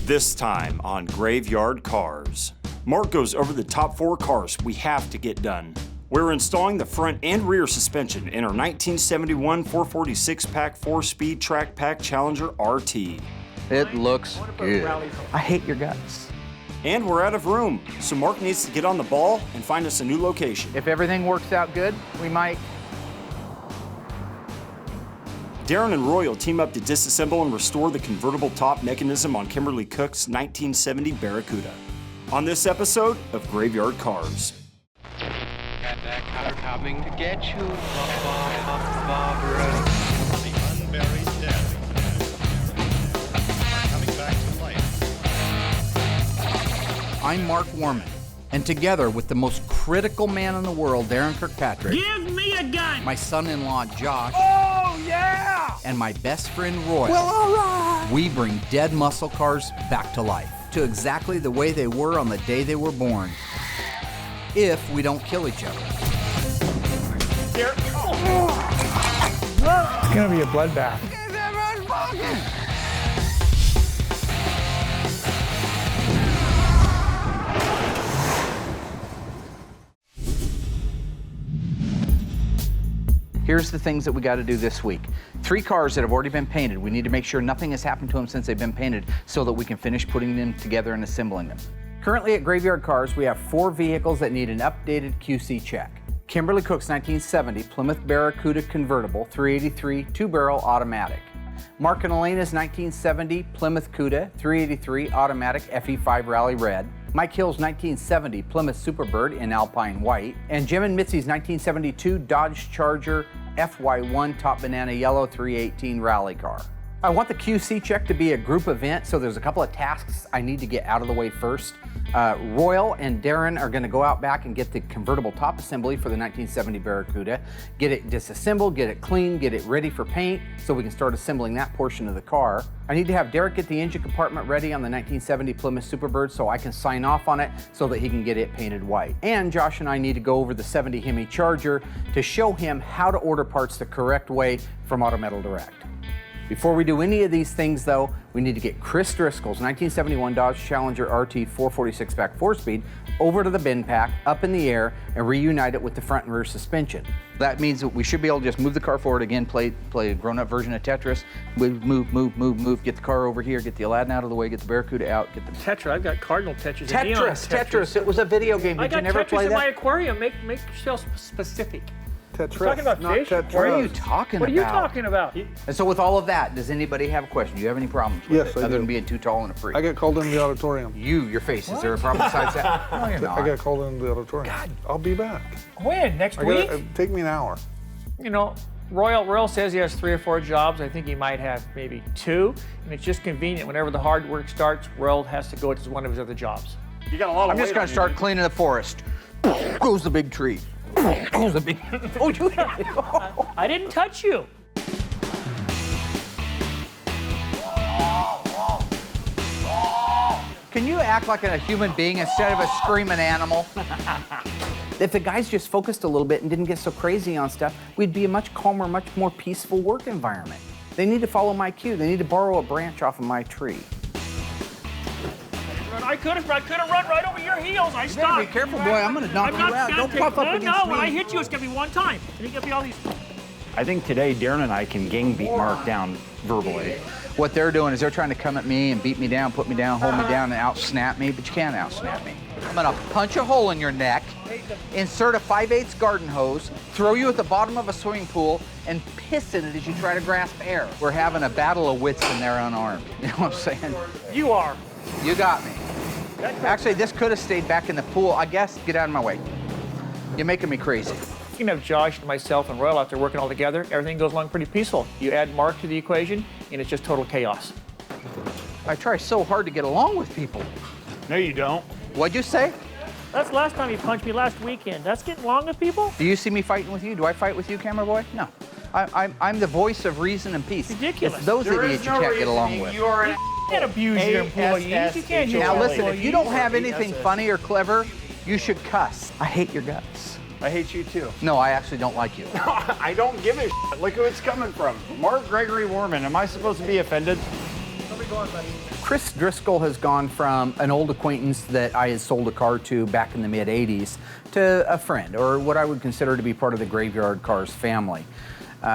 This time on Graveyard Cars. Mark goes over the top 4 cars we have to get done. We're installing the front and rear suspension in our 1971 446-pack 4-speed track pack Challenger RT. It looks good. I hate your guts. And we're out of room, so Mark needs to get on the ball and find us a new location. If everything works out good, we might. Darren and Roy will team up to disassemble and restore the convertible top mechanism on Kimberly Cook's 1970 Barracuda. On this episode of Graveyard Cars. Got that car coming to get you, Barbara. The unburied dead are coming back to life. I'm Mark Warman, and together with the most critical man in the world, Darren Kirkpatrick. Give me a gun! My son-in-law, Josh. Oh, yeah! And my best friend, Roy. Well, all right! We bring dead muscle cars back to life, to exactly the way they were on the day they were born. If we don't kill each other. Here. It's gonna be a bloodbath. Here's the things that we got to do this week. 3 cars that have already been painted. We need to make sure nothing has happened to them since they've been painted so that we can finish putting them together and assembling them. Currently at Graveyard Cars, we have 4 vehicles that need an updated QC check. Kimberly Cook's 1970 Plymouth Barracuda Convertible 383 2-barrel automatic. Mark and Elena's 1970 Plymouth Cuda 383 automatic FE5 Rally Red. Mike Hill's 1970 Plymouth Superbird in Alpine White. And Jim and Mitzi's 1972 Dodge Charger FY1 Top Banana Yellow 318 Rally Car. I want the QC check to be a group event, so there's a couple of tasks I need to get out of the way first. Royal and Darren are going to go out back and get the convertible top assembly for the 1970 Barracuda, get it disassembled, get it clean, get it ready for paint, so we can start assembling that portion of the car. I need to have Derek get the engine compartment ready on the 1970 Plymouth Superbird so I can sign off on it so that he can get it painted white. And Josh and I need to go over the 70 Hemi Charger to show him how to order parts the correct way from Auto Metal Direct. Before we do any of these things though, we need to get Chris Driscoll's 1971 Dodge Challenger RT 446-pack 4-speed over to the bin pack, up in the air, and reunite it with the front and rear suspension. That means that we should be able to just move the car forward again, play a grown-up version of Tetris, move, get the car over here, get the Aladdin out of the way, get the Barracuda out, get the... Tetris, I've got Cardinal Tetris. And neon Tetris, it was a video game. Did you never play that? I got Tetris in my aquarium. Make yourself specific. Tetris, We're talking about not fish. Tetris. What are you talking about? What are you talking about? And so with all of that, does anybody have a question? Do you have any problems with Yes, it? I Other do. than being too tall and a freak? I get called into the auditorium. Your face. Is there a problem besides that? No, you're not. I got called into the auditorium. God. I'll be back. When? Next week? Take me an hour. You know, Royal says he has 3 or 4 jobs. I think he might have maybe 2. And it's just convenient. Whenever the hard work starts, Royal has to go to one of his other jobs. You got a lot of I'm just going to start cleaning the forest. Goes the big tree. Goes the big... Oh, you hit it. I didn't touch you. Can you act like a human being instead of a screaming animal? If the guys just focused a little bit and didn't get so crazy on stuff, we'd be a much calmer, much more peaceful work environment. They need to follow my cue. They need to borrow a branch off of my tree. I could have run right over your heels. I stopped. Be careful, boy. I'm going to knock you out. Don't puff up against me. No, when I hit you, it's going to be one time. I think it'll be all these. I think today Darren and I can gang beat Mark down verbally. What they're doing is they're trying to come at me and beat me down, put me down, hold me down, and out-snap me, but you can't out-snap me. I'm gonna punch a hole in your neck, insert a 5/8 garden hose, throw you at the bottom of a swimming pool, and piss in it as you try to grasp air. We're having a battle of wits and they're unarmed. You know what I'm saying? You are. You got me. Actually, this could have stayed back in the pool. I guess, get out of my way. You're making me crazy. You can have Josh and myself and Royal out there working all together. Everything goes along pretty peaceful. You add Mark to the equation, and it's just total chaos. I try so hard to get along with people. No, you don't. What'd you say? That's the last time you punched me last weekend. That's getting along with people? Do you see me fighting with you? Do I fight with you, camera boy? No. I'm the voice of reason and peace. Ridiculous. It's those idiots you can't get along with. You can't abuse your employees. You can't use Now your listen, if employees. you don't have anything funny or clever, you should cuss. I hate your guts. I hate you too. No, I actually don't like you. I don't give a shit. Look who it's coming from. Mark Gregory Warman. Am I supposed to be offended? Where are we going, buddy? Chris Driscoll has gone from an old acquaintance that I had sold a car to back in the mid-'80s to a friend, or what I would consider to be part of the Graveyard Cars family.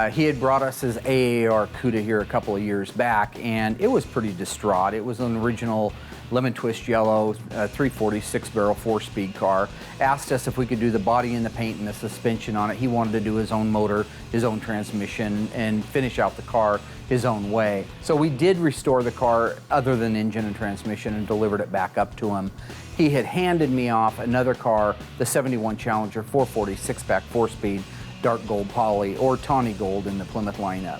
He had brought us his AAR Cuda here a couple of years back, and it was pretty distraught. It was an original lemon twist yellow 340 6-barrel 4-speed car. Asked us if we could do the body and the paint and the suspension on it. He wanted to do his own motor, his own transmission, and finish out the car his own way. So we did restore the car other than engine and transmission and delivered it back up to him. He had handed me off another car, the 71 Challenger 440 6-pack 4-speed, dark gold poly, or tawny gold in the Plymouth lineup.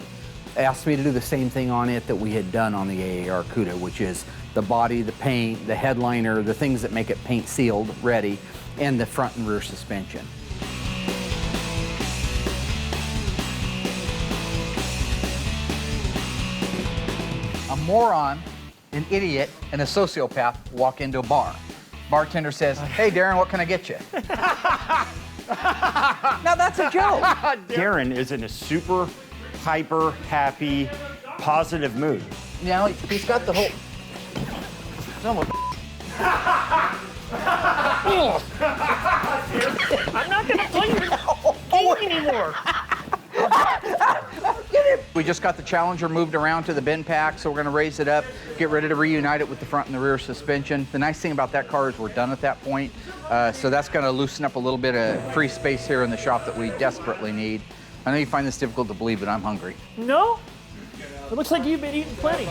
Asked me to do the same thing on it that we had done on the AAR Cuda, which is the body, the paint, the headliner, the things that make it paint sealed ready, and the front and rear suspension. A moron, an idiot, and a sociopath walk into a bar. Bartender says, "Hey Darren, what can I get you?" Now that's a joke. Darren is in a super hyper happy, positive mood. Now he's got the whole. I'm not going to play your game anymore. We just got the Challenger moved around to the bin pack, so we're going to raise it up, get ready to reunite it with the front and the rear suspension. The nice thing about that car is we're done at that point, so that's going to loosen up a little bit of free space here in the shop that we desperately need. I know you find this difficult to believe, but I'm hungry. No? It looks like you've been eating plenty.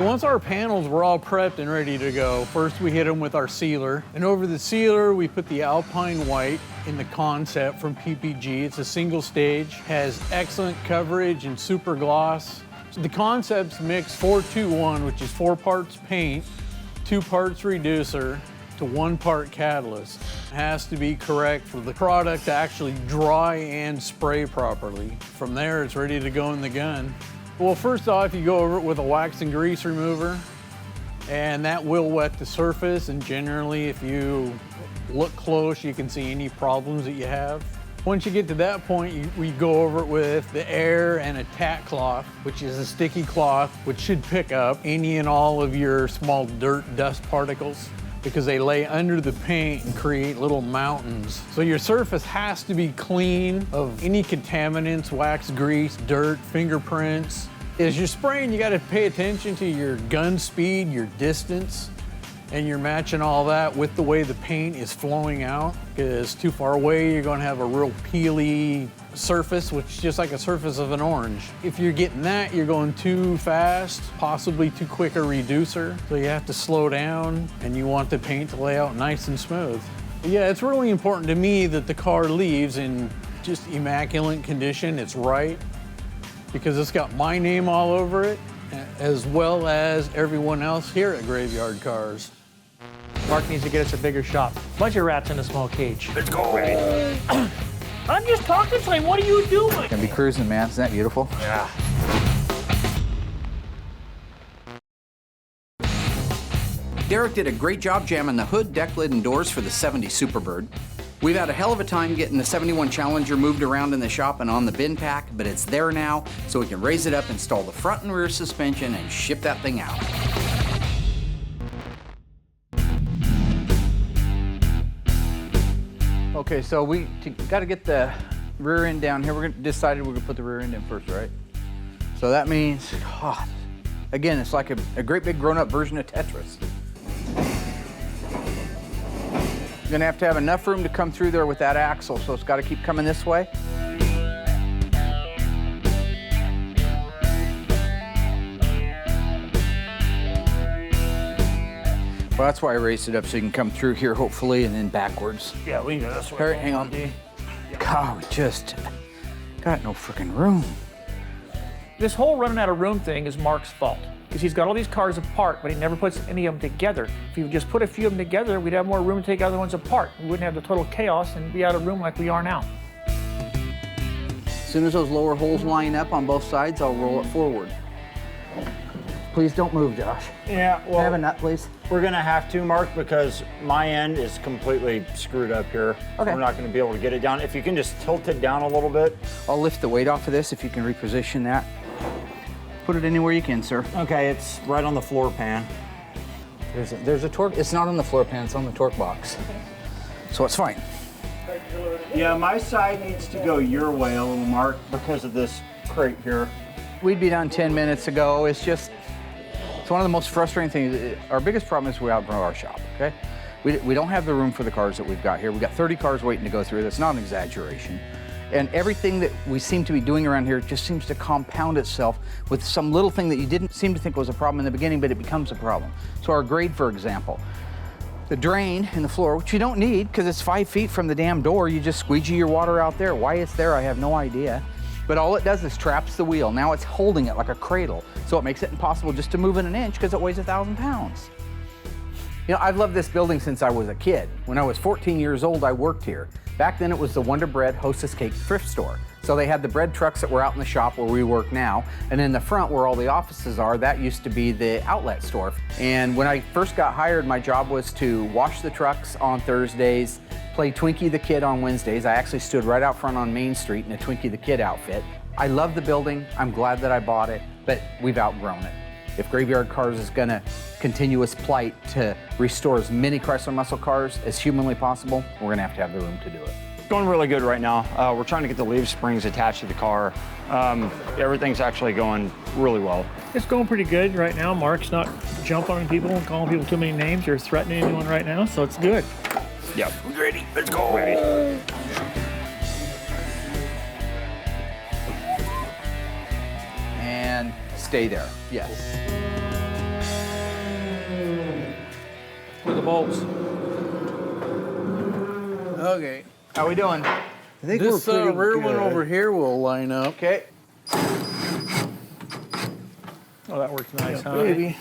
Once our panels were all prepped and ready to go, first we hit them with our sealer. And over the sealer, we put the Alpine White in the Concept from PPG. It's a single stage, has excellent coverage and super gloss. So the Concept's mix 4-2-1, which is 4 parts paint, 2 parts reducer to 1 part catalyst. It has to be correct for the product to actually dry and spray properly. From there, it's ready to go in the gun. Well, first off, you go over it with a wax and grease remover, and that will wet the surface, and generally, if you look close, you can see any problems that you have. Once you get to that point, we go over it with the air and a tack cloth, which is a sticky cloth, which should pick up any and all of your small dirt, dust particles, because they lay under the paint and create little mountains. So your surface has to be clean of any contaminants, wax, grease, dirt, fingerprints. As you're spraying, you gotta pay attention to your gun speed, your distance, and you're matching all that with the way the paint is flowing out. Because too far away, you're gonna have a real peely surface, which is just like a surface of an orange. If you're getting that, you're going too fast, possibly too quick a reducer. So you have to slow down, and you want the paint to lay out nice and smooth. But yeah, it's really important to me that the car leaves in just immaculate condition. It's right, because it's got my name all over it, as well as everyone else here at Graveyard Cars. Mark needs to get us a bigger shop. Bunch of rats in a small cage. Let's go. I'm just talking to him. What are you doing? Gonna be cruising, man. Isn't that beautiful? Yeah. Derek did a great job jamming the hood, deck lid, and doors for the 70 Superbird. We've had a hell of a time getting the 71 Challenger moved around in the shop and on the bin pack, but it's there now, so we can raise it up, install the front and rear suspension, and ship that thing out. Okay, so we got to get the rear end down here. We're decided we're gonna put the rear end in first, right? So that means, God, again, it's like a great big grown-up version of Tetris. You're gonna have to have enough room to come through there with that axle, so it's got to keep coming this way. Well, that's why I raised it up, so you can come through here, hopefully, and then backwards. Yeah, we can go this way. All right, hang on. God, we just got no freaking room. This whole running out of room thing is Mark's fault, because he's got all these cars apart, but he never puts any of them together. If you just put a few of them together, we'd have more room to take other ones apart. We wouldn't have the total chaos and be out of room like we are now. As soon as those lower holes line up on both sides, I'll roll it forward. Please don't move, Josh. Yeah, Can I have a nut, please? we're gonna have to, Mark, because my end is completely screwed up here. Okay. We're not gonna be able to get it down. If you can just tilt it down a little bit. I'll lift the weight off of this if you can reposition that. Put it anywhere you can, sir. Okay, it's right on the floor pan. There's a torque. It's not on the floor pan, it's on the torque box. So it's fine. Yeah, my side needs to go your way a little, Mark, because of this crate here. We'd be done 10 minutes ago. It's one of the most frustrating things. Our biggest problem is we're out in front of our shop, okay? We don't have the room for the cars that we've got here. We've got 30 cars waiting to go through. That's not an exaggeration. And everything that we seem to be doing around here just seems to compound itself with some little thing that you didn't seem to think was a problem in the beginning, but it becomes a problem. So our grade, for example, the drain in the floor, which you don't need because it's 5 feet from the damn door, you just squeegee your water out there. Why it's there, I have no idea. But all it does is traps the wheel. Now it's holding it like a cradle. So it makes it impossible just to move it an inch because it weighs 1,000 pounds. You know, I've loved this building since I was a kid. When I was 14 years old, I worked here. Back then it was the Wonder Bread Hostess Cake thrift store. So they had the bread trucks that were out in the shop where we work now. And in the front where all the offices are, that used to be the outlet store. And when I first got hired, my job was to wash the trucks on Thursdays, play Twinkie the Kid on Wednesdays. I actually stood right out front on Main Street in a Twinkie the Kid outfit. I love the building. I'm glad that I bought it, but we've outgrown it. If Graveyard Carz is gonna continue its plight to restore as many Chrysler muscle cars as humanly possible, we're gonna have the room to do it. It's going really good right now. We're trying to get the leaf springs attached to the car. Everything's actually going really well. It's going pretty good right now. Mark's not jumping on people and calling people too many names or threatening anyone right now, so it's good. Yep. Ready, let's go. Ready. And stay there, yes. Where are the bolts? Okay. How we doing? I think this rear one over here will line up. Okay. Oh, that works nice, huh? Maybe.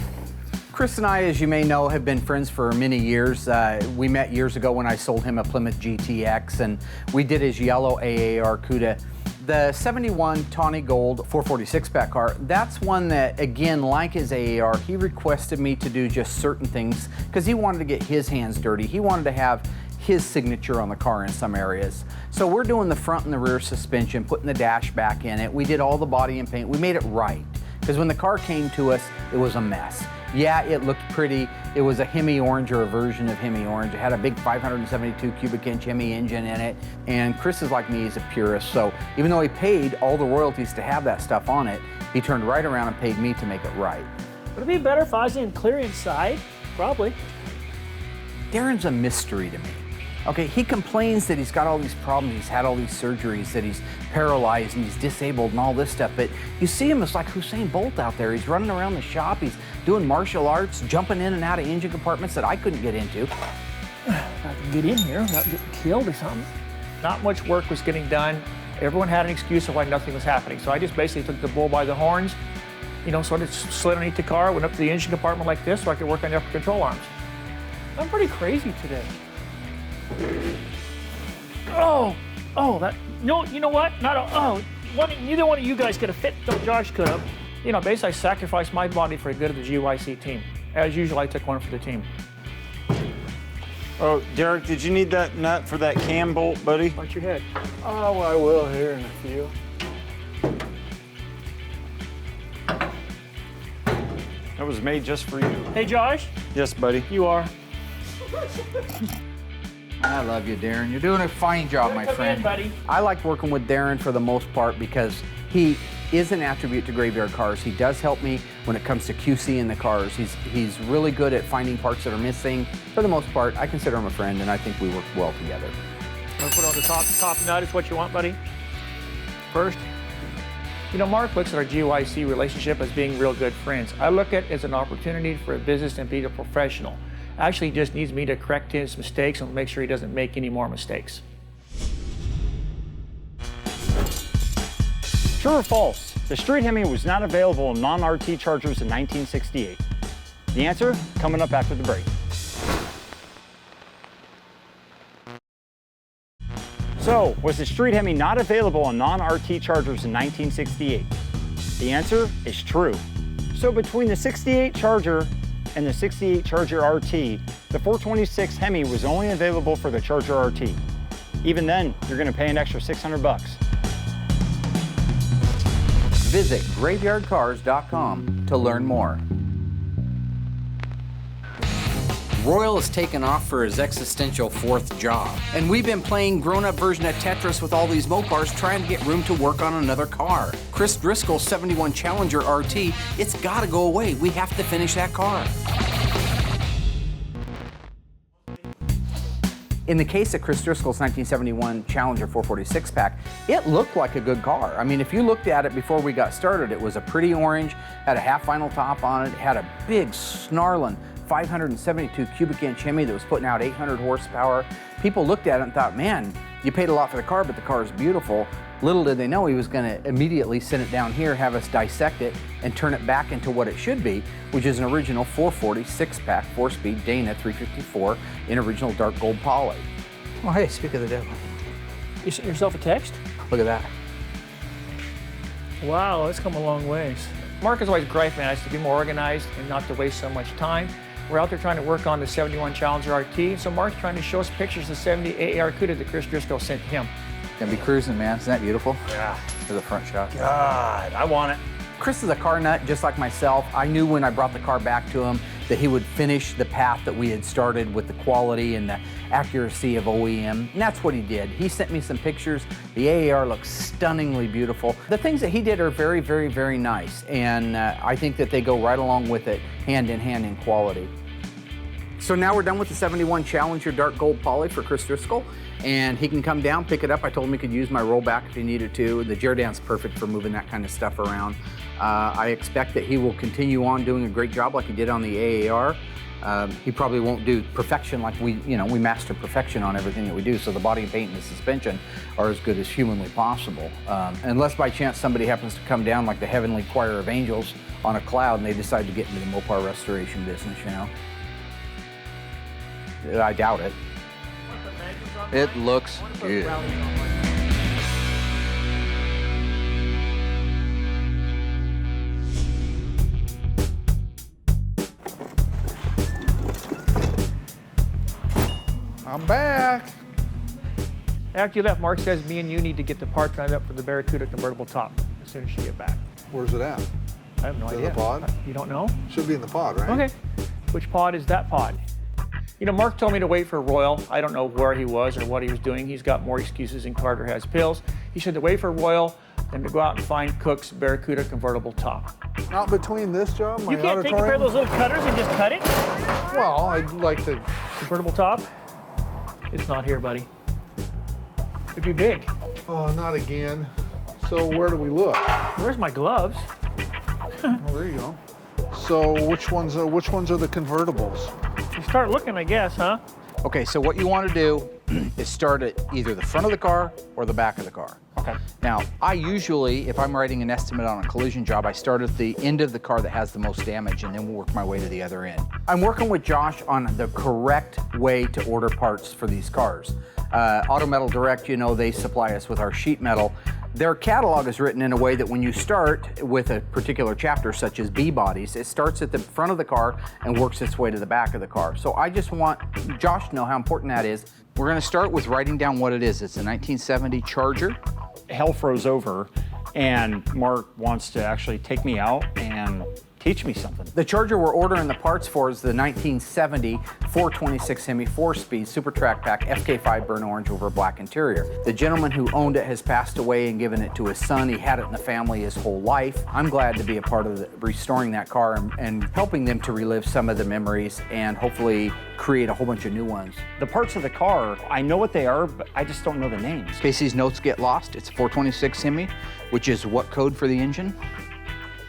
Chris and I, as you may know, have been friends for many years. We met years ago when I sold him a Plymouth GTX, and we did his yellow AAR Cuda. The 71 Tawny Gold 446 pack car, that's one that, again, like his AAR, he requested me to do just certain things because he wanted to get his hands dirty. He wanted to have his signature on the car in some areas. So we're doing the front and the rear suspension, putting the dash back in it. We did all the body and paint. We made it right. Because when the car came to us, it was a mess. Yeah, it looked pretty. It was a Hemi Orange or a version of Hemi Orange. It had a big 572 cubic inch Hemi engine in it. And Chris is like me, he's a purist. So even though he paid all the royalties to have that stuff on it, he turned right around and paid me to make it right. Would it be better if I was in clear inside? Probably. Darren's a mystery to me. Okay, he complains that he's got all these problems, he's had all these surgeries, that he's paralyzed and he's disabled and all this stuff, but you see him as like Usain Bolt out there. He's running around the shop, he's doing martial arts, jumping in and out of engine compartments that I couldn't get into. I could get in here without getting killed or something. Not much work was getting done. Everyone had an excuse of why nothing was happening. So I just basically took the bull by the horns, you know, sort of slid underneath the car, went up to the engine compartment like this so I could work on the upper control arms. I'm pretty crazy today. You know what? Neither one of you guys could have fit though Josh could have. You know, basically I sacrificed my body for the good of the GYC team. As usual, I took one for the team. Oh, Derek, did you need that nut for that cam bolt, buddy? Watch your head. Oh, I will here in a few. That was made just for you. Hey, Josh. Yes, buddy. You are. I love you, Darren. You're doing a fine job, my Come friend. in, buddy. I like working with Darren for the most part because he is an attribute to Graveyard Carz. He does help me when it comes to QC in the cars. He's really good at finding parts that are missing. For the most part, I consider him a friend, and I think we work well together. I'm gonna put on the top nut is what you want, buddy. First. You know, Mark looks at our GYC relationship as being real good friends. I look at it as an opportunity for a business and be a professional. Actually, he just needs me to correct his mistakes and make sure he doesn't make any more mistakes. True or false? The Street Hemi was not available in non-RT Chargers in 1968. The answer coming up after the break. So, was the Street Hemi not available on non-RT Chargers in 1968? The answer is true. So between the 68 Charger and the 68 Charger RT, the 426 Hemi was only available for the Charger RT. Even then, you're gonna pay an extra 600 bucks. Visit graveyardcars.com to learn more. Royal has taken off for his existential fourth job. And we've been playing grown-up version of Tetris with all these Mopars trying to get room to work on another car. Chris Driscoll's 71 Challenger RT, it's gotta go away. We have to finish that car. In the case of Chris Driscoll's 1971 Challenger 446 pack, it looked like a good car. I mean, if you looked at it before we got started, it was a pretty orange, had a half vinyl top on it, had a big snarling 572 cubic inch Hemi that was putting out 800 horsepower. People looked at it and thought, man, you paid a lot for the car, but the car is beautiful. Little did they know he was going to immediately send it down here, have us dissect it, and turn it back into what it should be, which is an original 446 pack, 4-speed Dana 354 in original dark gold poly. Oh, hey, speak of the devil. You sent yourself a text? Look at that. Wow, that's come a long ways. Mark is always griping at us to be more organized and not to waste so much time. We're out there trying to work on the 71 Challenger RT, so Mark's trying to show us pictures of the 70 AA Cuda that Chris Driscoll sent to him. Gonna be cruising, man. Isn't that beautiful? Yeah. There's a front shot. God, I want it. Chris is a car nut just like myself. I knew when I brought the car back to him that he would finish the path that we had started with the quality and the accuracy of OEM, and that's what he did. He sent me some pictures. The AAR looks stunningly beautiful. The things that he did are very, very, very nice, and I think that they go right along with it, hand in hand in quality. So now we're done with the 71 Challenger dark gold poly for Chris Driscoll, and he can come down, pick it up. I told him he could use my rollback if he needed to. The Jerdan's perfect for moving that kind of stuff around. I expect that he will continue on doing a great job like he did on the AAR. He probably won't do perfection like we master perfection on everything that we do, so the body and paint and the suspension are as good as humanly possible. Unless by chance somebody happens to come down like the heavenly choir of angels on a cloud and they decide to get into the Mopar restoration business, you know. I doubt it. It looks good. I'm back. After you left, Mark says me and you need to get the parts rounded up for the Barracuda convertible top as soon as you get back. Where's it at? I have no idea. In the pod? You don't know? Should be in the pod, right? Okay. Which pod is that pod? You know, Mark told me to wait for Royal. I don't know where he was or what he was doing. He's got more excuses than Carter has pills. He said to wait for Royal and to go out and find Cook's Barracuda convertible top. Not between this job, my You can't take a pair of those little cutters and just cut it? Well, I'd like to. Convertible top? It's not here, buddy. It'd be big. Oh, not again. So where do we look? Where's my gloves? Oh, there you go. So which ones are the convertibles? You start looking, I guess, huh? Okay, so what you want to do is start at either the front of the car or the back of the car. Okay. Now, I usually, if I'm writing an estimate on a collision job, I start at the end of the car that has the most damage and then we'll work my way to the other end. I'm working with Josh on the correct way to order parts for these cars. Auto Metal Direct, you know, they supply us with our sheet metal. Their catalog is written in a way that when you start with a particular chapter, such as B-bodies, it starts at the front of the car and works its way to the back of the car. So I just want Josh to know how important that is. We're gonna start with writing down what it is. It's a 1970 Charger. Hell froze over, and Mark wants to actually take me out and teach me something. The Charger we're ordering the parts for is the 1970 426 Hemi 4-speed Super Track Pack FK5 burnt orange over black interior. The gentleman who owned it has passed away and given it to his son. He had it in the family his whole life. I'm glad to be a part of restoring that car and helping them to relive some of the memories and hopefully create a whole bunch of new ones. The parts of the car, I know what they are, but I just don't know the names. In case these notes get lost, it's a 426 Hemi, which is what code for the engine?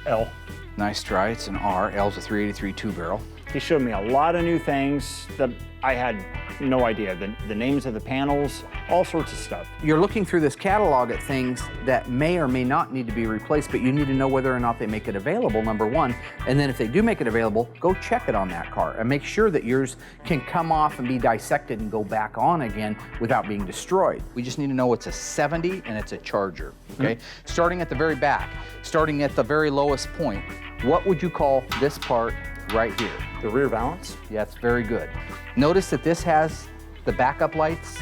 L. Nice try, it's an R. L's a 383 two-barrel. He showed me a lot of new things that I had no idea. The names of the panels, all sorts of stuff. You're looking through this catalog at things that may or may not need to be replaced, but you need to know whether or not they make it available, number one. And then if they do make it available, go check it on that car and make sure that yours can come off and be dissected and go back on again without being destroyed. We just need to know it's a 70 and it's a Charger, okay? Starting at the very back, starting at the very lowest point, what would you call this part right here? The rear valance? Yeah, it's very good. Notice that this has the backup lights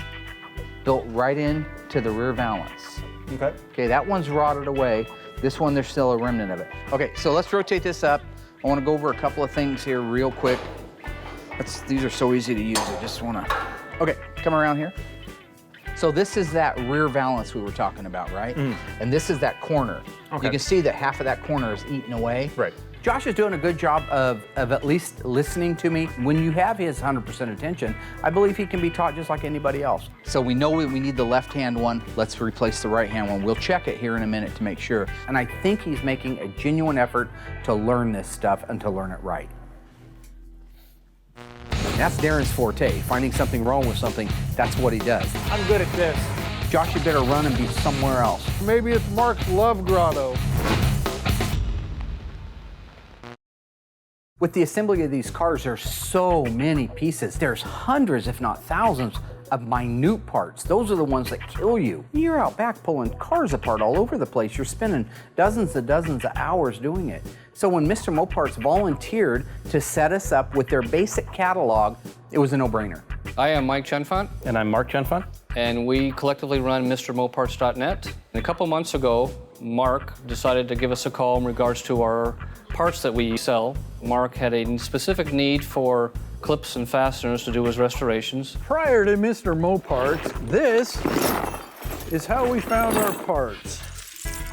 built right into the rear valance. Okay. Okay, that one's rotted away. This one, there's still a remnant of it. Okay, so let's rotate this up. I want to go over a couple of things here real quick. These are so easy to use. I just want to... Okay, come around here. So this is that rear valance we were talking about, right? And this is that corner. Okay. You can see that half of that corner is eaten away. Right. Josh is doing a good job of at least listening to me. When you have his 100% attention, I believe he can be taught just like anybody else. So we know we need the left-hand one. Let's replace the right-hand one. We'll check it here in a minute to make sure. And I think he's making a genuine effort to learn this stuff and to learn it right. That's Darren's forte. Finding something wrong with something, that's what he does. I'm good at this. Josh, you better run and be somewhere else. Maybe it's Mark's love grotto. With the assembly of these cars, there's so many pieces. There's hundreds, if not thousands, of minute parts. Those are the ones that kill you. You're out back pulling cars apart all over the place. You're spending dozens of hours doing it. So when Mr. Moparts volunteered to set us up with their basic catalog, it was a no-brainer. I am Mike Chenfant. And I'm Mark Chenfant. And we collectively run MrMoparts.net. And a couple months ago, Mark decided to give us a call in regards to our parts that we sell. Mark had a specific need for clips and fasteners to do his restorations. Prior to Mr. Moparts, this is how we found our parts.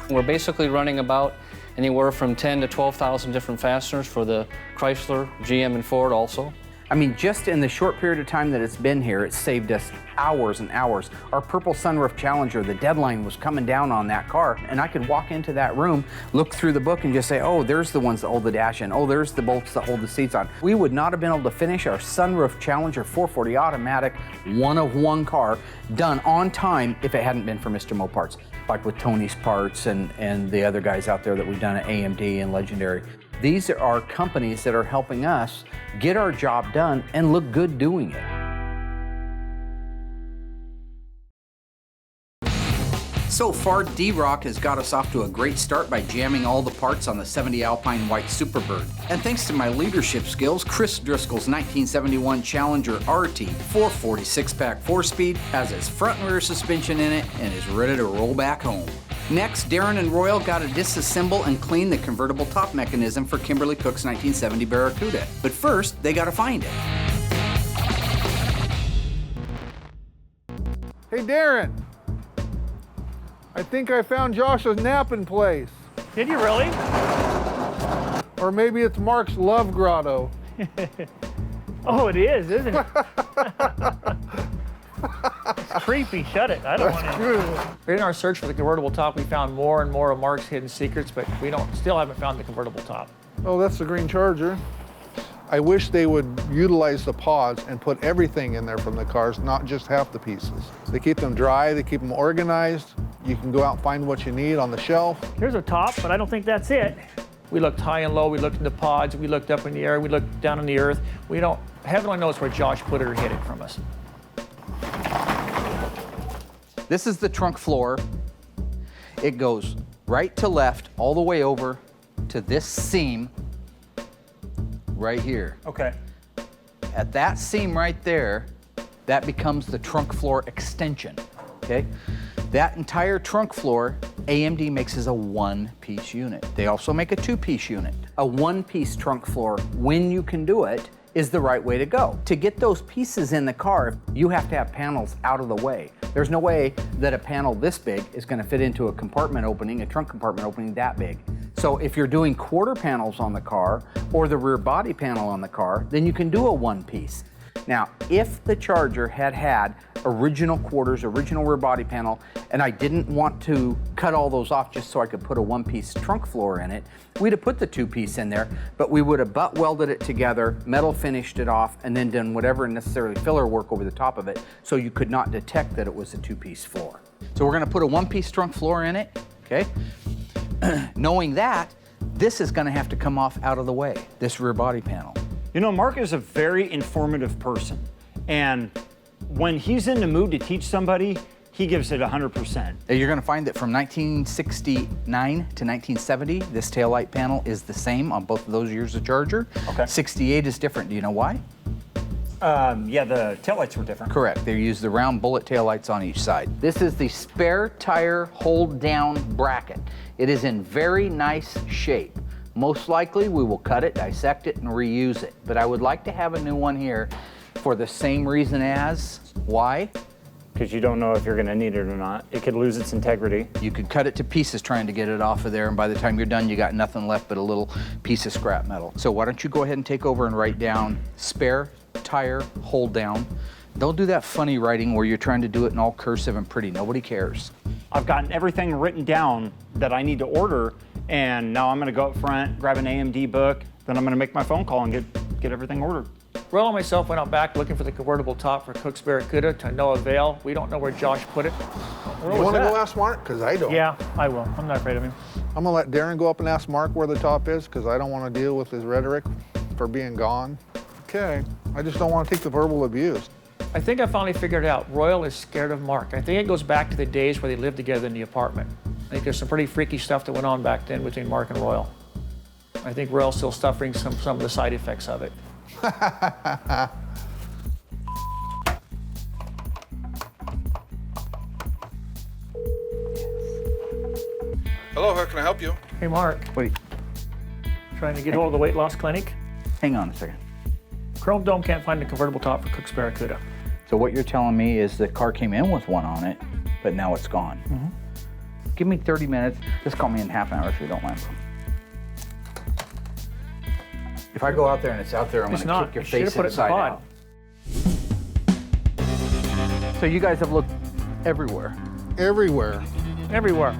We're basically running about anywhere from 10 to 12,000 different fasteners for the Chrysler, GM, and Ford also. I mean, just in the short period of time that it's been here, it's saved us hours and hours. Our purple sunroof Challenger, the deadline was coming down on that car, and I could walk into that room, look through the book, and just say, oh, there's the ones that hold the dash in. Oh, there's the bolts that hold the seats on. We would not have been able to finish our sunroof Challenger 440 automatic one-of-one car done on time if it hadn't been for Mr. Moparts, like with Tony's Parts and the other guys out there that we've done at AMD and Legendary. These are companies that are helping us get our job done and look good doing it. So far, D-Rock has got us off to a great start by jamming all the parts on the 70 Alpine White Superbird. And thanks to my leadership skills, Chris Driscoll's 1971 Challenger RT 446-pack 4-speed has its front and rear suspension in it and is ready to roll back home. Next, Darren and Royal got to disassemble and clean the convertible top mechanism for Kimberly Cook's 1970 Barracuda. But first, they got to find it. Hey, Darren. I think I found Josh's napping place. Did you really? Or maybe it's Mark's love grotto. Oh, it is, isn't it? It's creepy. Shut it. I don't want to. In our search for the convertible top, we found more and more of Mark's hidden secrets, but we still haven't found the convertible top. Oh, that's the green Charger. I wish they would utilize the pods and put everything in there from the cars, not just half the pieces. They keep them dry, they keep them organized. You can go out and find what you need on the shelf. Here's a top, but I don't think that's it. We looked high and low, we looked in the pods, we looked up in the air, we looked down in the earth. Heaven only knows where Josh put it or hid it from us. This is the trunk floor. It goes right to left, all the way over to this seam right here. Okay. At that seam right there, that becomes the trunk floor extension, okay? That entire trunk floor, AMD makes as a one-piece unit. They also make a two-piece unit. A one-piece trunk floor, when you can do it, is the right way to go. To get those pieces in the car, you have to have panels out of the way. There's no way that a panel this big is gonna fit into a compartment opening, a trunk compartment opening that big. So if you're doing quarter panels on the car or the rear body panel on the car, then you can do a one piece. Now, if the Charger had had original quarters, original rear body panel, and I didn't want to cut all those off just so I could put a one-piece trunk floor in it, we'd have put the two-piece in there, but we would have butt welded it together, metal finished it off, and then done whatever necessarily filler work over the top of it so you could not detect that it was a two-piece floor. So we're gonna put a one-piece trunk floor in it, okay? Knowing that, this is gonna have to come off out of the way, this rear body panel. You know, Mark is a very informative person, and when he's in the mood to teach somebody, he gives it 100%. You're gonna find that from 1969 to 1970, this taillight panel is the same on both of those years of Charger. Okay. 68 is different. Do you know why? Yeah, the taillights were different. Correct. They use the round bullet taillights on each side. This is the spare tire hold down bracket. It is in very nice shape. Most likely we will cut it, dissect it, and reuse it. But I would like to have a new one here for the same reason as, why? Because you don't know if you're gonna need it or not. It could lose its integrity. You could cut it to pieces trying to get it off of there, and by the time you're done, you got nothing left but a little piece of scrap metal. So why don't you go ahead and take over and write down spare tire hold down. Don't do that funny writing where you're trying to do it in all cursive and pretty. Nobody cares. I've gotten everything written down that I need to order, and now I'm gonna go up front, grab an AMD book, then I'm gonna make my phone call and get everything ordered. Royal and myself went out back looking for the convertible top for Cook's Barracuda to no avail. We don't know where Josh put it. Where You was want to that? go ask Mark? Because I don't. Yeah, I will. I'm not afraid of him. I'm gonna let Darren go up and ask Mark where the top is because I don't want to deal with his rhetoric for being gone. Okay, I just don't want to take the verbal abuse. I think I finally figured it out. Royal is scared of Mark. I think it goes back to the days where they lived together in the apartment. I think there's some pretty freaky stuff that went on back then between Mark and Royal. I think Royal's still suffering some of the side effects of it. Hello, how can I help you? Hey, Mark. Wait, Trying to get hold of the weight loss clinic. hang on a second. Chrome Dome can't find the convertible top for Cook's Barracuda. So what you're telling me is the car came in with one on it, but now it's gone. Mm-hmm. Give me 30 minutes. Just call me in half an hour if you don't mind. If I go out there and it's out there, I'm It's gonna not. kick your You should've face put it in the inside pod. out. So you guys have looked everywhere. Everywhere. Everywhere.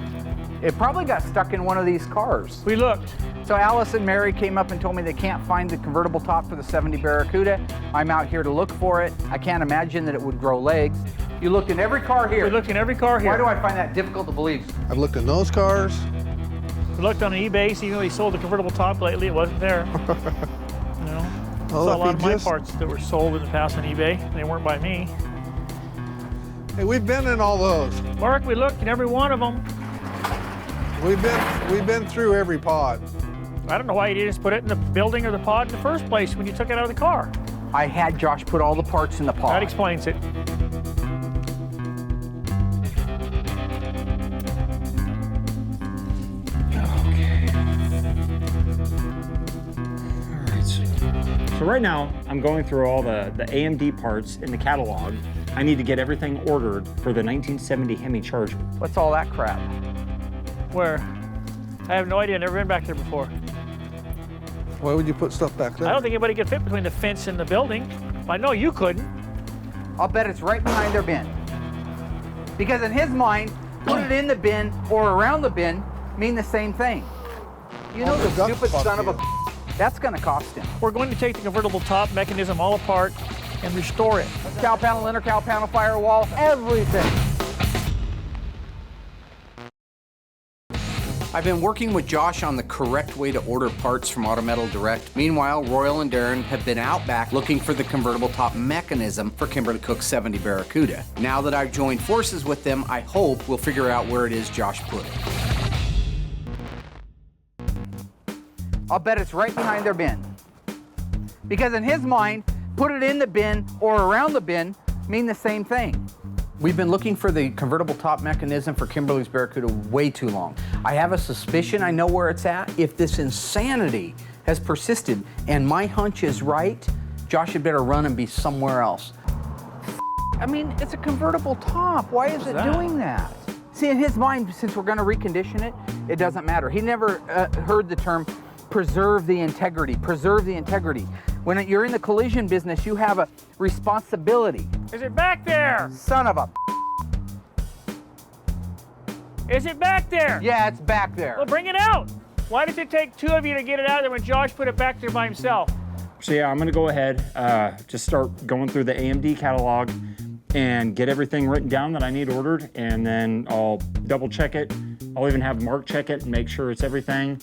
It probably got stuck in one of these cars. We looked. So Alice and Mary came up and told me they can't find the convertible top for the 70 Barracuda. I'm out here to look for it. I can't imagine that it would grow legs. You looked in every car here. We looked in every car here. Why do I find that difficult to believe? I've looked in those cars. We looked on eBay, even though he sold the convertible top lately, it wasn't there. You know? Well, Saw a if lot he of my just- parts that were sold in the past on eBay. They weren't by me. Hey, we've been in all those. Mark, we looked in every one of them. We've been through every pod. I don't know why you didn't just put it in the building or the pod in the first place when you took it out of the car. I had Josh put all the parts in the pod. That explains it. So right now, I'm going through all the AMD parts in the catalog. I need to get everything ordered for the 1970 Hemi Charger. What's all that crap? Where? I have no idea. I've never been back there before. Why would you put stuff back there? I don't think anybody could fit between the fence and the building. I know you couldn't. I'll bet it's right behind their bin. Because in his mind, put it in the bin or around the bin mean the same thing. You know the That's stupid son of a fuck that's gonna cost him. We're going to take the convertible top mechanism all apart and restore it. Cowl panel, inner cowl panel, firewall, everything. I've been working with Josh on the correct way to order parts from Autometal Direct. Meanwhile, Royal and Darren have been out back looking for the convertible top mechanism for Kimberly-Cook's 70 Barracuda. Now that I've joined forces with them, I hope we'll figure out where it is Josh put it. I'll bet it's right behind their bin. Because in his mind, put it in the bin or around the bin mean the same thing. We've been looking for the convertible top mechanism for Kimberly's Barracuda way too long. I have a suspicion I know where it's at. If this insanity has persisted and my hunch is right, Josh had better run and be somewhere else. I mean, it's a convertible top. Why is it doing that? See, in his mind, since we're gonna recondition it, it doesn't matter. He never heard the term preserve the integrity, preserve the integrity. When you're in the collision business, you have a responsibility. Is it back there? Son of a... Is it back there? Yeah, it's back there. Well, bring it out. Why does it take two of you to get it out of there when Josh put it back there by himself? So yeah, I'm gonna go ahead, just start going through the AMD catalog and get everything written down that I need ordered, and then I'll double check it. I'll even have Mark check it and make sure it's everything.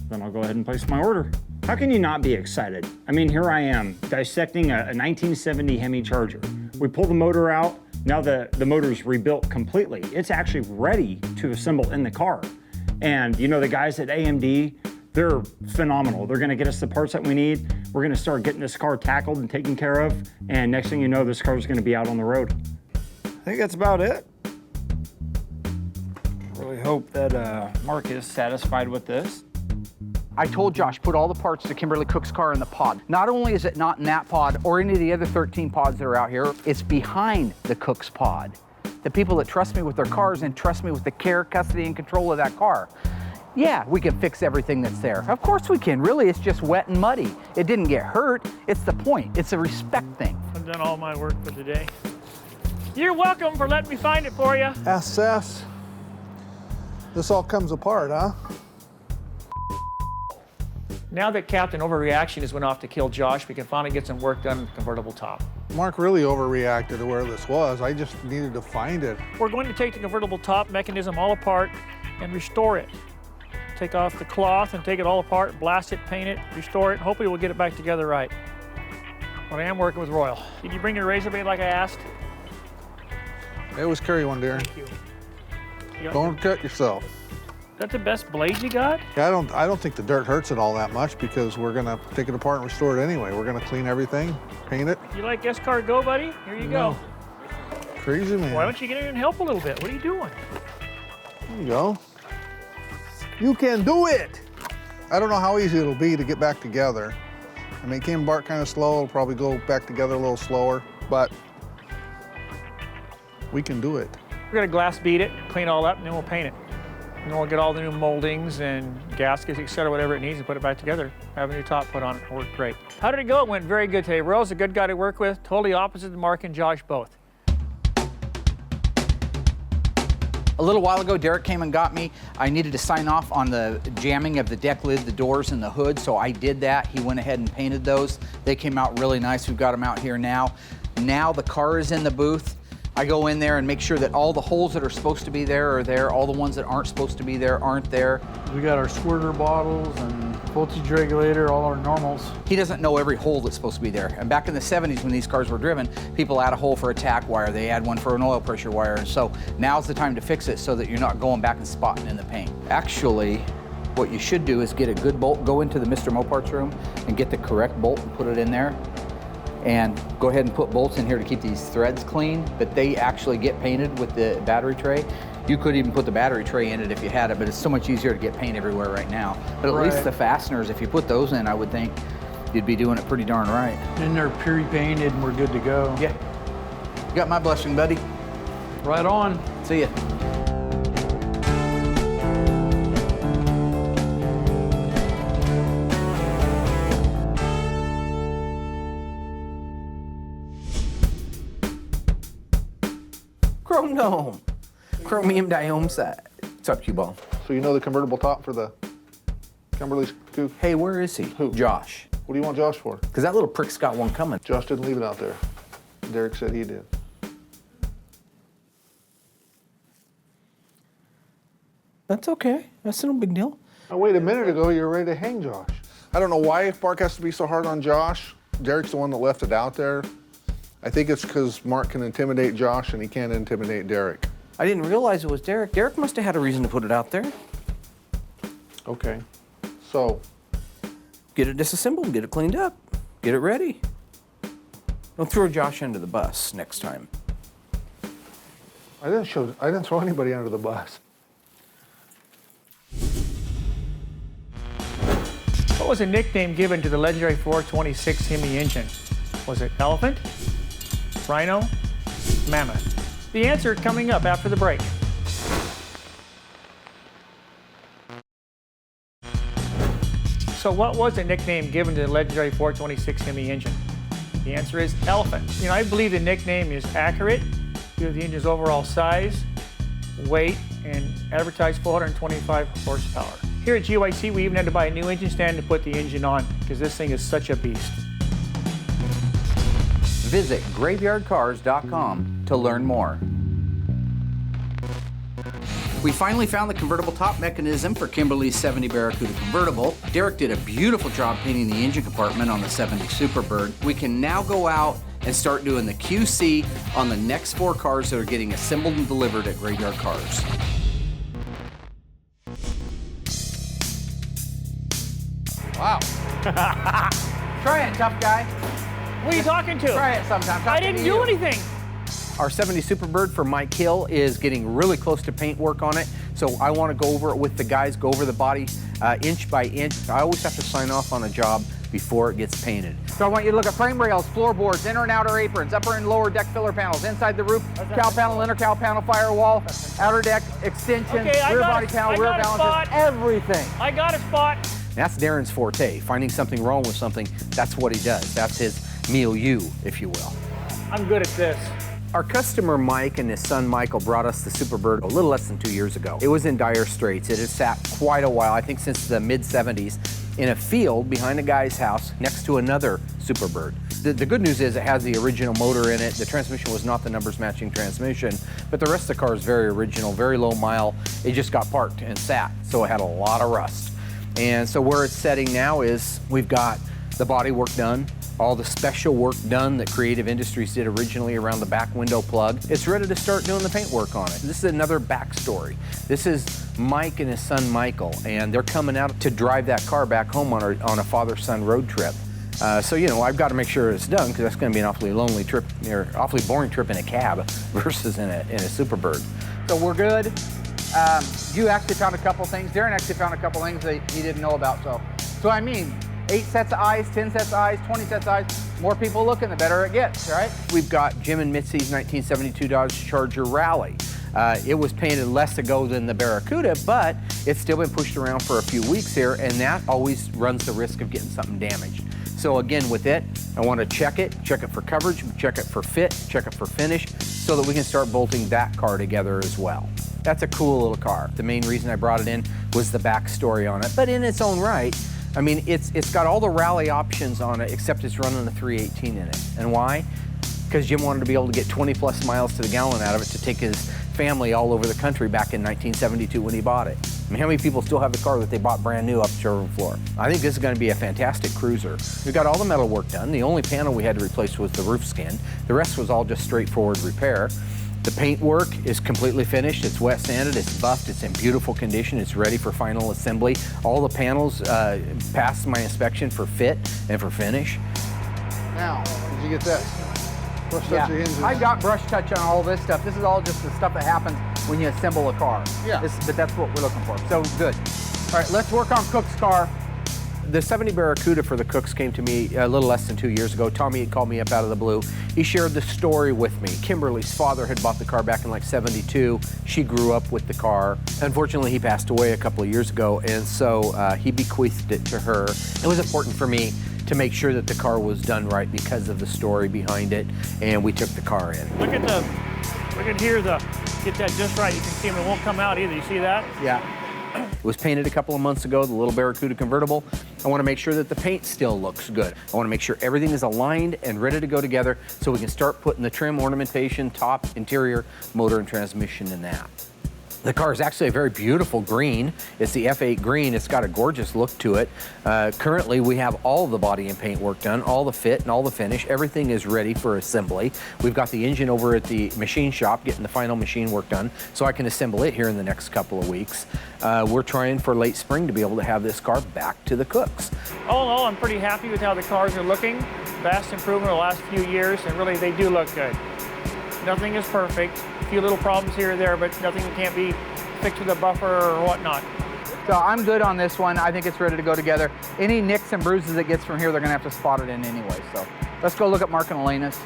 Then I'll go ahead and place my order. How can you not be excited? I mean, here I am dissecting a 1970 Hemi Charger. We pull the motor out. Now the motor's rebuilt completely. It's actually ready to assemble in the car. And you know, the guys at AMD, they're phenomenal. They're gonna get us the parts that we need. We're gonna start getting this car tackled and taken care of. And next thing you know, this car's gonna be out on the road. I think that's about it. I really hope that Mark is satisfied with this. I told Josh, put all the parts to Kimberly Cook's car in the pod. Not only is it not in that pod or any of the other 13 pods that are out here, it's behind the Cook's pod. The people that trust me with their cars and trust me with the care, custody, and control of that car. Yeah, we can fix everything that's there. Of course we can. Really, it's just wet and muddy. It didn't get hurt. It's the point. It's a respect thing. I've done all my work for today. You're welcome for letting me find it for you. SS. This all comes apart, huh? Now that Captain Overreaction has went off to kill Josh, we can finally get some work done on the convertible top. Mark really overreacted to where this was. I just needed to find it. We're going to take the convertible top mechanism all apart and restore it. Take off the cloth and take it all apart, blast it, paint it, restore it, and hopefully we'll get it back together right. But I am working with Royal. Did you bring your razor blade like I asked? I always carry one, Darren. Thank you. Don't cut yourself. Is that the best blade you got? Yeah, I don't think the dirt hurts it all that much because we're gonna take it apart and restore it anyway. We're gonna clean everything, paint it. You like escargot, buddy? Here you go. Crazy man. Why don't you get in here and help a little bit? What are you doing? There you go. You can do it! I don't know how easy it'll be to get back together. I mean, it came apart kind of slow. It'll probably go back together a little slower, but we can do it. We're gonna glass bead it, clean it all up, and then we'll paint it. And then we'll get all the new moldings and gaskets, etc., whatever it needs, and put it back together. Have a new top put on it. It worked great. How did it go? It went very good today. Royal's a good guy to work with. Totally opposite to Mark and Josh both. A little while ago, Derek came and got me. I needed to sign off on the jamming of the deck lid, the doors, and the hood, so I did that. He went ahead and painted those. They came out really nice. We've got them out here now. Now the car is in the booth. I go in there and make sure that all the holes that are supposed to be there are there. All the ones that aren't supposed to be there aren't there. We got our squirter bottles and voltage regulator, all our normals. He doesn't know every hole that's supposed to be there. And back in the 70s when these cars were driven, people add a hole for a tack wire. They add one for an oil pressure wire. And so now's the time to fix it so that you're not going back and spotting in the paint. Actually, what you should do is get a good bolt, go into the Mr. Mopart's room and get the correct bolt and put it in there. And go ahead and put bolts in here to keep these threads clean, but they actually get painted with the battery tray. You could even put the battery tray in it if you had it, but it's so much easier to get paint everywhere right now. But at least the fasteners, if you put those in, I would think you'd be doing it pretty darn right. And they're pre-painted and we're good to go. Yeah. You got my blessing, buddy. Right on. See ya. Chrome dome. Chromium dioxide. What's up, Q-Ball? So you know the convertible top for the Kimberly's Coupe? Hey, where is he? Who? Josh. What do you want Josh for? Because that little prick's got one coming. Josh didn't leave it out there. Derek said he did. That's okay. That's no big deal. Now, wait, a minute ago you were ready to hang Josh. I don't know why Mark has to be so hard on Josh. Derek's the one that left it out there. I think it's because Mark can intimidate Josh and he can't intimidate Derek. I didn't realize it was Derek. Derek must have had a reason to put it out there. Okay. So? Get it disassembled, get it cleaned up, get it ready. Don't throw Josh under the bus next time. I didn't throw anybody under the bus. What was a nickname given to the legendary 426 Hemi engine? Was it elephant, rhino, mammoth? The answer coming up after the break. So what was the nickname given to the legendary 426 Hemi engine? The answer is elephant. You know, I believe the nickname is accurate due to the engine's overall size, weight, and advertised 425 horsepower. Here at GYC, we even had to buy a new engine stand to put the engine on because this thing is such a beast. Visit graveyardcars.com to learn more. We finally found the convertible top mechanism for Kimberly's 70 Barracuda convertible. Derek did a beautiful job painting the engine compartment on the 70 Superbird. We can now go out and start doing the QC on the next 4 cars that are getting assembled and delivered at Graveyard Cars. Wow. Try it, tough guy. What are you talking to? Try it sometime. I didn't do anything. Our 70 Superbird for Mike Hill is getting really close to paint work on it, so I want to go over it with the guys, go over the body inch by inch. I always have to sign off on a job before it gets painted. So I want you to look at frame rails, floorboards, inner and outer aprons, upper and lower deck filler panels, inside the roof, cowl panel, inner cowl panel, firewall, outer deck extensions, rear body panel, rear balances, everything. I got a spot. That's Darren's forte. Finding something wrong with something, that's what he does. That's his milieu, if you will. I'm good at this. Our customer Mike and his son Michael brought us the Superbird a little less than 2 years ago. It was in dire straits. It had sat quite a while, I think since the mid-70s, in a field behind a guy's house next to another Superbird. The good news is it has the original motor in it. The transmission was not the numbers matching transmission, but the rest of the car is very original, very low mile. It just got parked and sat, so it had a lot of rust. And so where it's setting now is we've got the body work done, all the special work done that Creative Industries did originally around the back window plug. It's ready to start doing the paint work on it. This is another backstory. This is Mike and his son Michael, and they're coming out to drive that car back home on a father-son road trip. So, you know, I've got to make sure it's done because that's going to be an awfully lonely trip, or awfully boring trip in a cab versus in a Superbird. So we're good. You actually found a couple things. Darren actually found a couple things that he didn't know about. So I mean, 8 sets of eyes, 10 sets of eyes, 20 sets of eyes. More people looking, the better it gets, right? We've got Jim and Mitzi's 1972 Dodge Charger Rally. It was painted less ago than the Barracuda, but it's still been pushed around for a few weeks here, and that always runs the risk of getting something damaged. So again, with it, I want to check it for coverage, check it for fit, check it for finish, so that we can start bolting that car together as well. That's a cool little car. The main reason I brought it in was the backstory on it, but in its own right, I mean, it's got all the rally options on it, except it's running a 318 in it. And why? Because Jim wanted to be able to get 20 plus miles to the gallon out of it to take his family all over the country back in 1972 when he bought it. I mean, how many people still have the car that they bought brand new up the showroom floor? I think this is going to be a fantastic cruiser. We got all the metal work done. The only panel we had to replace was the roof skin. The rest was all just straightforward repair. The paint work is completely finished. It's wet sanded, it's buffed, it's in beautiful condition, it's ready for final assembly. All the panels passed my inspection for fit and for finish. Now, did you get that? Brush touch your hinges. I got brush touch on all this stuff. This is all just the stuff that happens when you assemble a car. Yeah. But that's what we're looking for. So good. All right, let's work on Cook's car. The 70 Barracuda for the Cooks came to me a little less than 2 years ago. Tommy had called me up out of the blue. He shared the story with me. Kimberly's father had bought the car back in like '72. She grew up with the car. Unfortunately, he passed away a couple of years ago, and so he bequeathed it to her. It was important for me to make sure that the car was done right because of the story behind it, and we took the car in. Look at here, get that just right. You can see them, it won't come out either. You see that? Yeah. It was painted a couple of months ago, the little Barracuda convertible. I want to make sure that the paint still looks good. I want to make sure everything is aligned and ready to go together so we can start putting the trim, ornamentation, top, interior, motor, and transmission in that. The car is actually a very beautiful green. It's the F8 green. It's got a gorgeous look to it. Currently, we have all the body and paint work done, all the fit and all the finish. Everything is ready for assembly. We've got the engine over at the machine shop getting the final machine work done so I can assemble it here in the next couple of weeks. We're trying for late spring to be able to have this car back to the Cooks. All in all, I'm pretty happy with how the cars are looking. Vast improvement in the last few years, and really they do look good. Nothing is perfect. A few little problems here or there, but nothing that can't be fixed with a buffer or whatnot. So I'm good on this one. I think it's ready to go together. Any nicks and bruises it gets from here, they're gonna have to spot it in anyway. So let's go look at Mark and Elena's.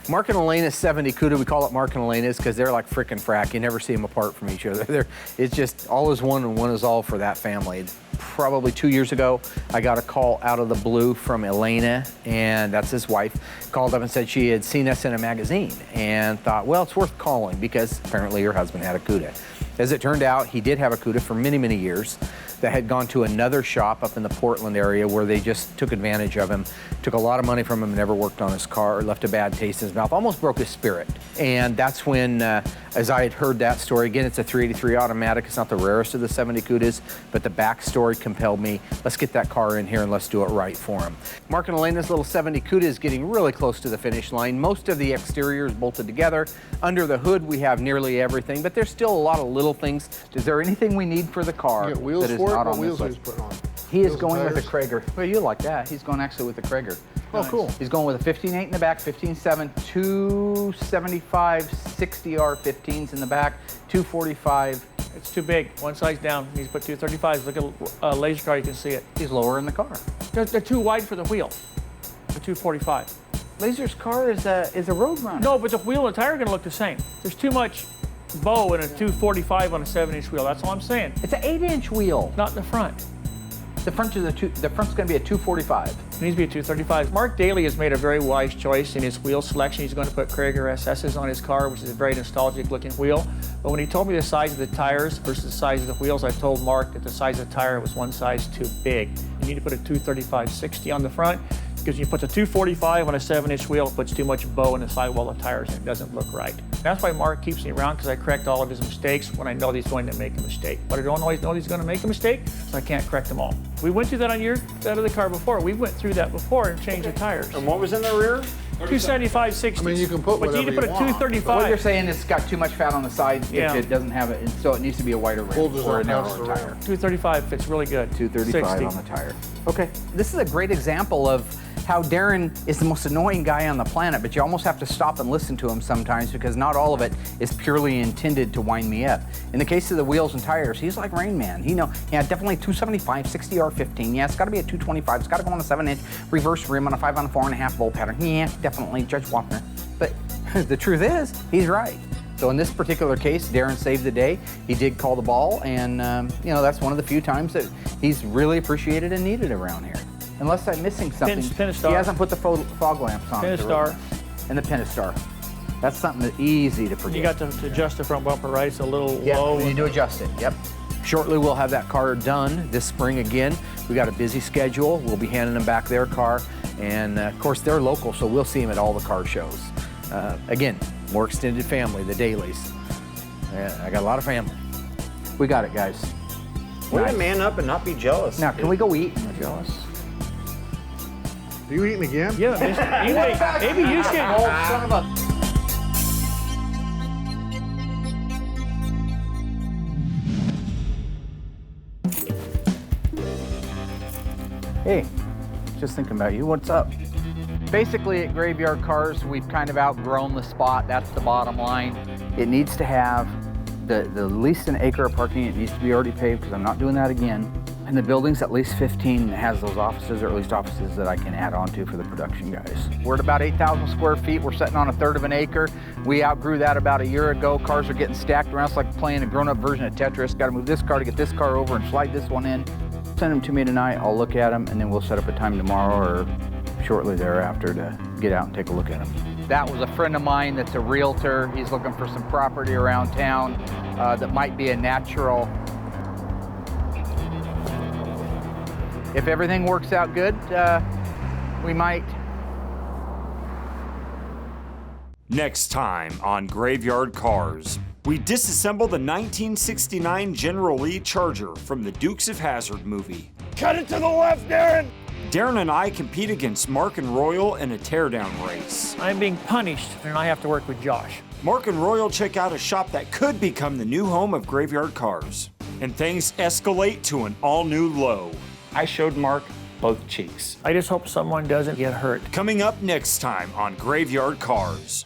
Mark and Elena's 70 Cuda, we call it Mark and Elena's because they're like frickin' frack. You never see them apart from each other. It's just all is one and one is all for that family. Probably 2 years ago, I got a call out of the blue from Elena, and that's his wife, called up and said she had seen us in a magazine and thought, well, it's worth calling because apparently her husband had a Cuda. As it turned out, he did have a Cuda for many, many years that had gone to another shop up in the Portland area where they just took advantage of him, took a lot of money from him, never worked on his car, left a bad taste in his mouth, almost broke his spirit. And that's when, as I had heard that story, again, it's a 383 automatic. It's not the rarest of the 70 Cudas, but the backstory compelled me, let's get that car in here and let's do it right for him. Mark and Elena's little 70 Cuda is getting really close to the finish line. Most of the exterior is bolted together. Under the hood, we have nearly everything, but there's still a lot of little things. Is there anything we need for the car You get wheels that is for it? not What on wheels this is list? putting on? He is Wheels going and with a tires? Krager. Well, you like that. He's going actually with a Krager. Oh, cool. He's going with a 15.8 in the back, 15.7, 275 60R15s in the back, 245. It's too big. One size down. He needs to put 235s. Look at laser car, you can see it. He's lower in the car. They're too wide for the wheel. The 245. Laser's car is a road runner. No, but the wheel and the tire are going to look the same. There's too much bow in a 245 on a 7-inch wheel. That's all I'm saying. It's an 8-inch wheel. Not in the front. The front's going to be a 245. It needs to be a 235. Mark Daly has made a very wise choice in his wheel selection. He's going to put Krager SS's on his car, which is a very nostalgic looking wheel. But when he told me the size of the tires versus the size of the wheels, I told Mark that the size of the tire was one size too big. You need to put a 235/60 on the front, because you put the 245 on a 7-inch wheel, it puts too much bow in the sidewall of tires and it doesn't look right. That's why Mark keeps me around, because I correct all of his mistakes when I know he's going to make a mistake. But I don't always know he's going to make a mistake, so I can't correct them all. We went through that on your side of the car before. We went through that before and changed the tires. And what was in the rear? 275/60. I mean, you can put but you need to put a whatever you want. 235. What you're saying is it's got too much fat on the side Yeah. if it doesn't have it, so it needs to be a wider rim Folds or a up narrower past the tire. rim. 235 fits really good. 235 60. on the tire. Okay. This is a great example of how Darren is the most annoying guy on the planet, but you almost have to stop and listen to him sometimes because not all of it is purely intended to wind me up. In the case of the wheels and tires, he's like Rain Man. Yeah, definitely 275, 60R15. Yeah, it's got to be a 225. It's got to go on a 7-inch reverse rim on a 5 on a 4.5 bolt pattern. Yeah, definitely, Judge Wapner. But the truth is, he's right. So in this particular case, Darren saved the day. He did call the ball, and that's one of the few times that he's really appreciated and needed around here. Unless I'm missing something. Pinistar. He hasn't put the fog lamps on. Pinistar. And the Pinistar. That's something that's easy to forget. You got to adjust the front bumper, right? It's a little Yeah, low. we need to adjust it, yep. Shortly, we'll have that car done this spring again. We got a busy schedule. We'll be handing them back their car. And of course, they're local, so we'll see them at all the car shows. Again, more extended family, the Dailies. I got a lot of family. We got it, guys. Way to man up and not be jealous. Now, can we go eat? I'm jealous. Are you eating again? Yeah, maybe you should. Oh, son of a... Hey, just thinking about you. What's up? Basically, at Graveyard Carz, we've kind of outgrown the spot. That's the bottom line. It needs to have the least an acre of parking. It needs to be already paved because I'm not doing that again. And the building's at least 15 has those offices, or at least offices that I can add on to for the production guys. We're at about 8,000 square feet. We're sitting on 1/3 of an acre. We outgrew that about a year ago. Cars are getting stacked around. It's like playing a grown-up version of Tetris. Got to move this car to get this car over and slide this one in. Send them to me tonight. I'll look at them, and then we'll set up a time tomorrow or shortly thereafter to get out and take a look at them. That was a friend of mine that's a realtor. He's looking for some property around town that might be a natural. If everything works out good, we might. Next time on Graveyard Carz, we disassemble the 1969 General Lee Charger from the Dukes of Hazzard movie. Cut it to the left, Darren! Darren and I compete against Mark and Royal in a teardown race. I'm being punished, and I have to work with Josh. Mark and Royal check out a shop that could become the new home of Graveyard Carz. And things escalate to an all-new low. I showed Mark both cheeks. I just hope someone doesn't get hurt. Coming up next time on Graveyard Carz.